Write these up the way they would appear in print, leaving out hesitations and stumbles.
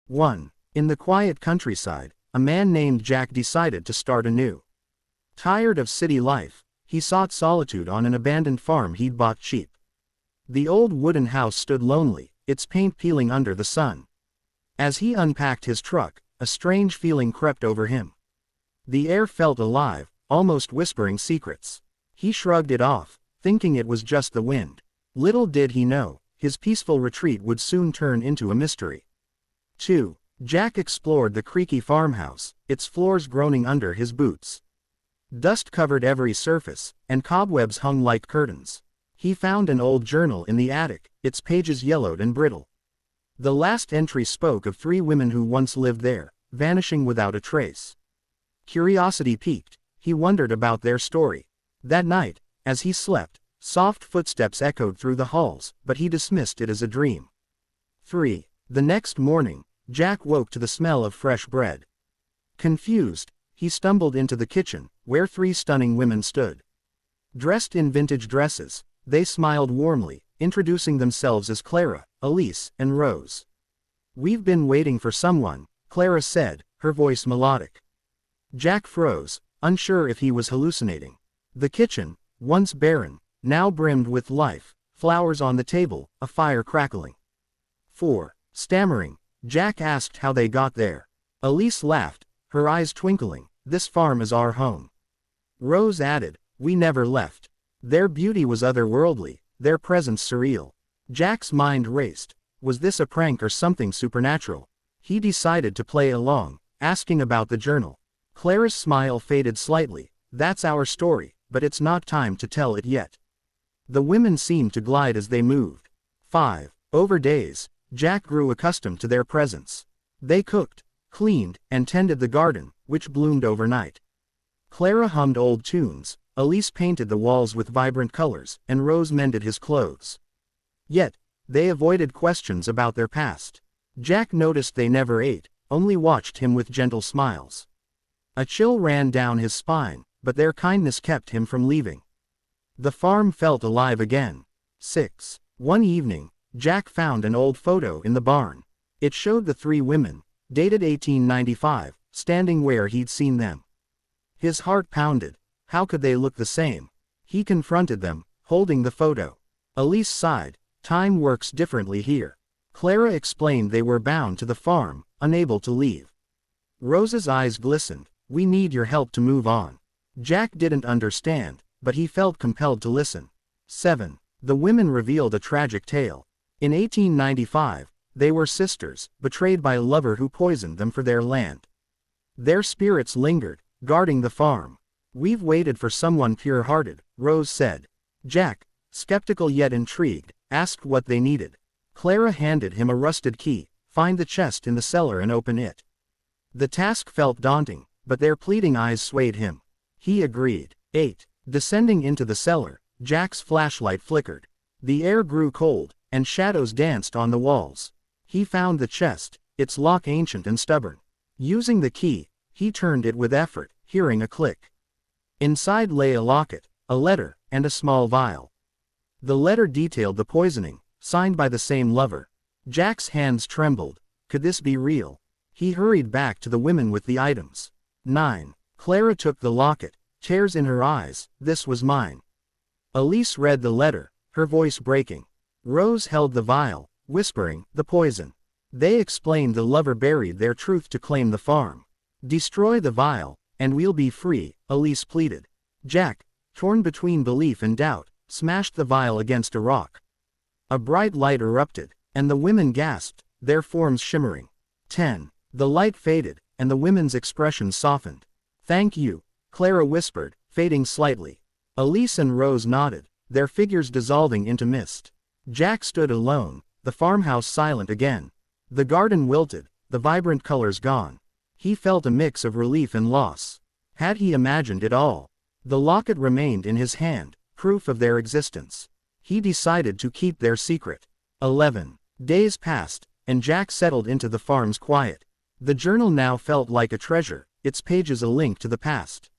1. In the quiet countryside, a man named Jack decided to start anew. Tired of city life, he sought solitude on an abandoned farm he'd bought cheap. The old wooden house stood lonely, its paint peeling under the sun. As he unpacked his truck, a strange feeling crept over him. The air felt alive, almost whispering secrets. He shrugged it off, thinking it was just the wind. Little did he know, his peaceful retreat would soon turn into a mystery. 2. Jack explored the creaky farmhouse, its floors groaning under his boots. Dust covered every surface, and cobwebs hung like curtains. He found an old journal in the attic, its pages yellowed and brittle. The last entry spoke of 3 women who once lived there, vanishing without a trace. Curiosity piqued, he wondered about their story. That night, as he slept, soft footsteps echoed through the halls, but he dismissed it as a dream. 3. The next morning, Jack woke to the smell of fresh bread. Confused, he stumbled into the kitchen, where 3 stunning women stood. Dressed in vintage dresses, they smiled warmly, introducing themselves as Clara, Elise, and Rose. "We've been waiting for someone," Clara said, her voice melodic. Jack froze, unsure if he was hallucinating. The kitchen, once barren, now brimmed with life, flowers on the table, a fire crackling. 4. Stammering, Jack asked how they got there. Elise laughed, her eyes twinkling. "This farm is our home." Rose added, "We never left." Their beauty was otherworldly, their presence surreal. Jack's mind raced. Was this a prank or something supernatural? He decided to play along, asking about the journal. Clara's smile faded slightly. "That's our story, but it's not time to tell it yet." The women seemed to glide as they moved. 5. Over days, Jack grew accustomed to their presence. They cooked, cleaned, and tended the garden, which bloomed overnight. Clara hummed old tunes, Elise painted the walls with vibrant colors, and Rose mended his clothes. Yet, they avoided questions about their past. Jack noticed they never ate, only watched him with gentle smiles. A chill ran down his spine, but their kindness kept him from leaving. The farm felt alive again. 6. One evening, Jack found an old photo in the barn. It showed the 3 women, dated 1895, standing where he'd seen them. His heart pounded. How could they look the same? He confronted them, holding the photo. Elise sighed. "Time works differently here." Clara explained they were bound to the farm, unable to leave. Rose's eyes glistened. "We need your help to move on." Jack didn't understand, but he felt compelled to listen. 7. The women revealed a tragic tale. In 1895, they were sisters, betrayed by a lover who poisoned them for their land. Their spirits lingered, guarding the farm. "We've waited for someone pure-hearted," Rose said. Jack, skeptical yet intrigued, asked what they needed. Clara handed him a rusted key. "Find the chest in the cellar and open it." The task felt daunting, but their pleading eyes swayed him. He agreed. 8. Descending into the cellar, Jack's flashlight flickered. The air grew cold, and shadows danced on the walls. He found the chest, its lock ancient and stubborn. Using the key, he turned it with effort, hearing a click. Inside lay a locket, a letter, and a small vial. The letter detailed the poisoning, signed by the same lover. Jack's hands trembled. Could this be real? He hurried back to the women with the items. 9. Clara took the locket, tears in her eyes. "This was mine." Elise read the letter, her voice breaking. Rose held the vial, whispering, "The poison." They explained the lover buried their truth to claim the farm. "Destroy the vial, and we'll be free," Elise pleaded. Jack, torn between belief and doubt, smashed the vial against a rock. A bright light erupted, and the women gasped, their forms shimmering. 10. The light faded, and the women's expressions softened. "Thank you," Clara whispered, fading slightly. Elise and Rose nodded, their figures dissolving into mist. Jack stood alone, the farmhouse silent again. The garden wilted, the vibrant colors gone. He felt a mix of relief and loss. Had he imagined it all? The locket remained in his hand, proof of their existence. He decided to keep their secret. 11. Days passed, and Jack settled into the farm's quiet. The journal now felt like a treasure, its pages a link to the past.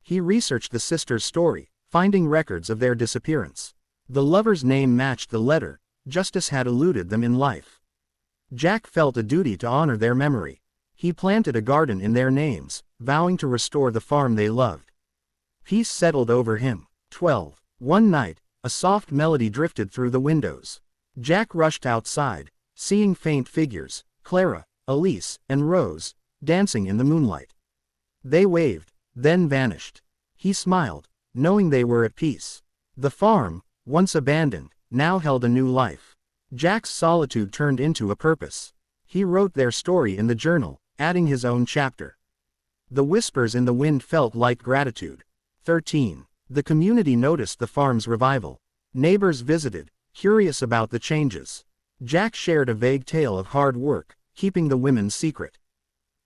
He researched the sisters' story, finding records of their disappearance. The lover's name matched the letter, justice had eluded them in life. Jack felt a duty to honor their memory. He planted a garden in their names, vowing to restore the farm they loved. Peace settled over him. 12. One night, a soft melody drifted through the windows. Jack rushed outside, seeing faint figures, Clara, Elise, and Rose, dancing in the moonlight. They waved, then vanished. He smiled, knowing they were at peace. The farm, once abandoned, now held a new life. Jack's solitude turned into a purpose. He wrote their story in the journal, adding his own chapter. The whispers in the wind felt like gratitude. 13. The community noticed the farm's revival. Neighbors visited, curious about the changes. Jack shared a vague tale of hard work, keeping the women's secret.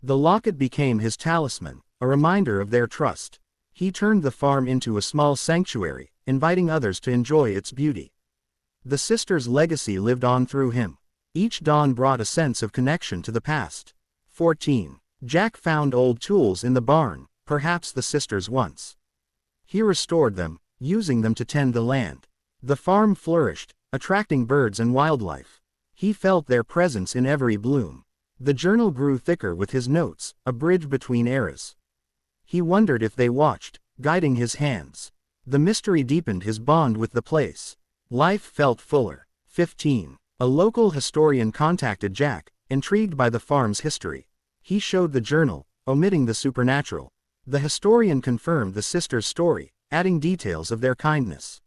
The locket became his talisman, a reminder of their trust. He turned the farm into a small sanctuary, inviting others to enjoy its beauty. The sisters' legacy lived on through him. Each dawn brought a sense of connection to the past. 14. Jack found old tools in the barn, perhaps the sisters' once. He restored them, using them to tend the land. The farm flourished, attracting birds and wildlife. He felt their presence in every bloom. The journal grew thicker with his notes, a bridge between eras. He wondered if they watched, guiding his hands. The mystery deepened his bond with the place. Life felt fuller. 15. A local historian contacted Jack, intrigued by the farm's history. He showed the journal, omitting the supernatural. The historian confirmed the sisters' story, adding details of their kindness.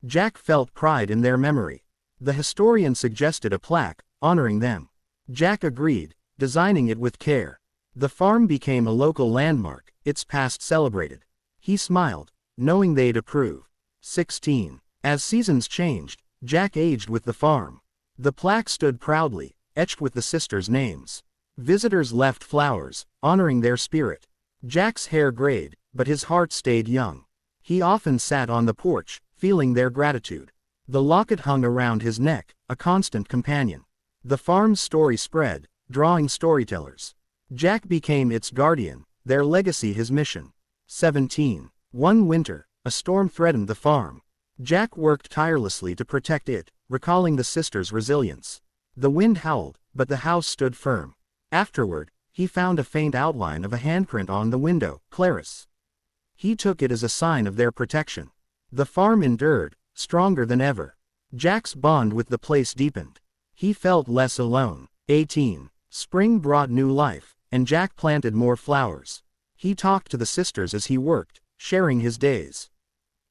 Jack felt pride in their memory. The historian suggested a plaque, honoring them. Jack agreed, designing it with care. The farm became a local landmark, its past celebrated. He smiled, knowing they'd approve. 16. As seasons changed, Jack aged with the farm. The plaque stood proudly, etched with the sisters' names. Visitors left flowers, honoring their spirit. Jack's hair grayed, but his heart stayed young. He often sat on the porch, feeling their gratitude. The locket hung around his neck, a constant companion. The farm's story spread, drawing storytellers. Jack became its guardian, their legacy his mission. 17. One winter, a storm threatened the farm. Jack worked tirelessly to protect it, recalling the sisters' resilience. The wind howled, but the house stood firm. Afterward, he found a faint outline of a handprint on the window, Clarice. He took it as a sign of their protection. The farm endured, stronger than ever. Jack's bond with the place deepened. He felt less alone. 18. Spring brought new life, and Jack planted more flowers. He talked to the sisters as he worked, sharing his days.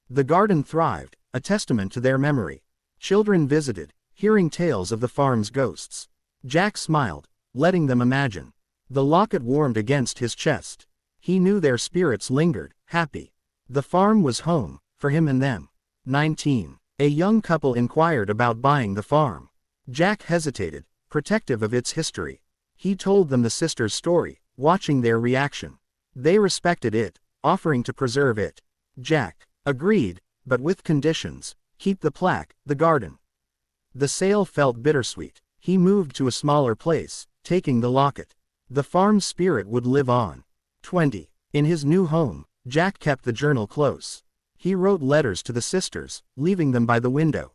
The garden thrived, a testament to their memory. Children visited, hearing tales of the farm's ghosts. Jack smiled, letting them imagine. The locket warmed against his chest. He knew their spirits lingered, happy. The farm was home, for him and them. 19. A young couple inquired about buying the farm. Jack hesitated, protective of its history. He told them the sisters' story, watching their reaction. They respected it, offering to preserve it. Jack agreed, but with conditions: keep the plaque, the garden. The sale felt bittersweet. He moved to a smaller place, taking the locket. The farm's spirit would live on. 20. In his new home, Jack kept the journal close. He wrote letters to the sisters, leaving them by the window.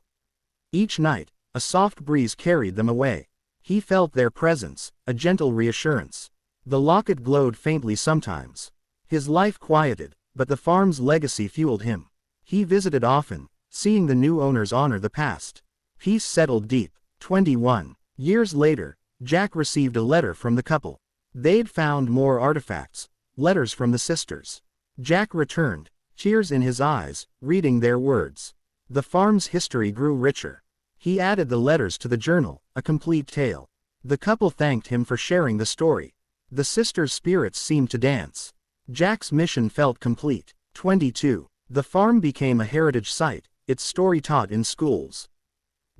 Each night, a soft breeze carried them away. He felt their presence, a gentle reassurance. The locket glowed faintly sometimes. His life quieted, but the farm's legacy fueled him. He visited often, seeing the new owners honor the past. Peace settled deep. 21. Years later, Jack received a letter from the couple. They'd found more artifacts, letters from the sisters. Jack returned, tears in his eyes, reading their words. The farm's history grew richer. He added the letters to the journal, a complete tale. The couple thanked him for sharing the story. The sisters' spirits seemed to dance. Jack's mission felt complete. 22. The farm became a heritage site, its story taught in schools.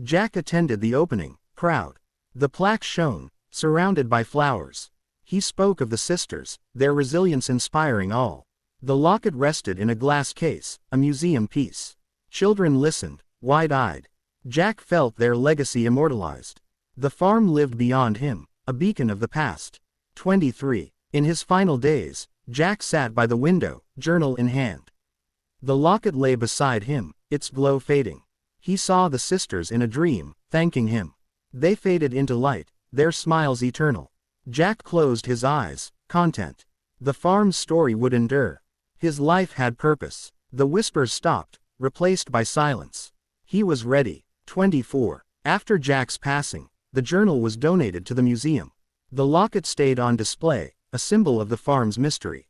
Jack attended the opening, proud. The plaque shone, surrounded by flowers. He spoke of the sisters, their resilience inspiring all. The locket rested in a glass case, a museum piece. Children listened, wide-eyed. Jack felt their legacy immortalized. The farm lived beyond him, a beacon of the past. 23. In his final days, Jack sat by the window, journal in hand. The locket lay beside him, its glow fading. He saw the sisters in a dream, thanking him. They faded into light, their smiles eternal. Jack closed his eyes, content. The farm's story would endure. His life had purpose. The whispers stopped, replaced by silence. He was ready. 24. After Jack's passing, the journal was donated to the museum. The locket stayed on display, a symbol of the farm's mystery.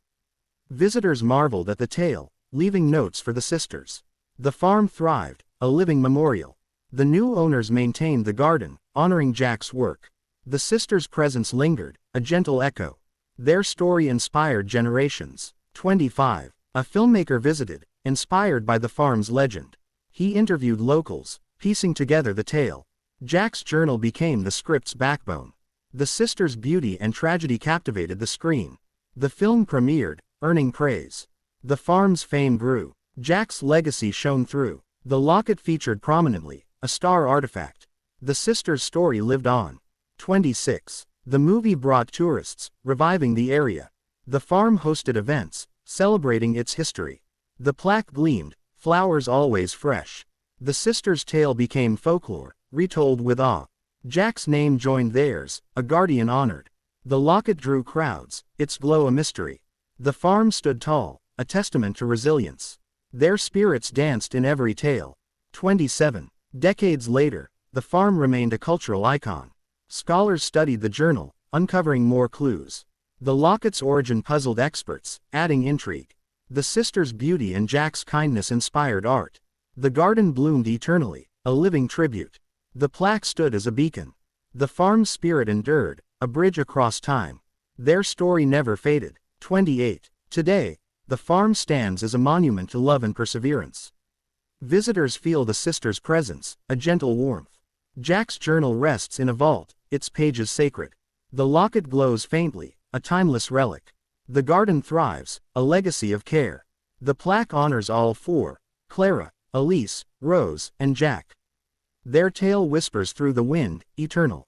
Visitors marveled at the tale, leaving notes for the sisters. The farm thrived, a living memorial. The new owners maintained the garden, honoring Jack's work. The sisters' presence lingered, a gentle echo. Their story inspired generations. 25. A filmmaker visited, inspired by the farm's legend. He interviewed locals, piecing together the tale. Jack's journal became the script's backbone. The sisters' beauty and tragedy captivated the screen. The film premiered, earning praise. The farm's fame grew. Jack's legacy shone through. The locket featured prominently, a star artifact. The sisters' story lived on. 26. The movie brought tourists, reviving the area. The farm hosted events, celebrating its history. The plaque gleamed, flowers always fresh. The sisters' tale became folklore, retold with awe. Jack's name joined theirs, a guardian honored. The locket drew crowds, its glow a mystery. The farm stood tall, a testament to resilience. Their spirits danced in every tale. 27. Decades later, the farm remained a cultural icon. Scholars studied the journal, uncovering more clues. The locket's origin puzzled experts, adding intrigue. The sisters' beauty and Jack's kindness inspired art. The garden bloomed eternally, a living tribute. The plaque stood as a beacon. The farm's spirit endured, a bridge across time. Their story never faded. 28. Today, the farm stands as a monument to love and perseverance. Visitors feel the sisters' presence, a gentle warmth. Jack's journal rests in a vault, its pages sacred. The locket glows faintly, a timeless relic. The garden thrives, a legacy of care. The plaque honors all four: Clara, Elise, Rose, and Jack. Their tale whispers through the wind, eternal.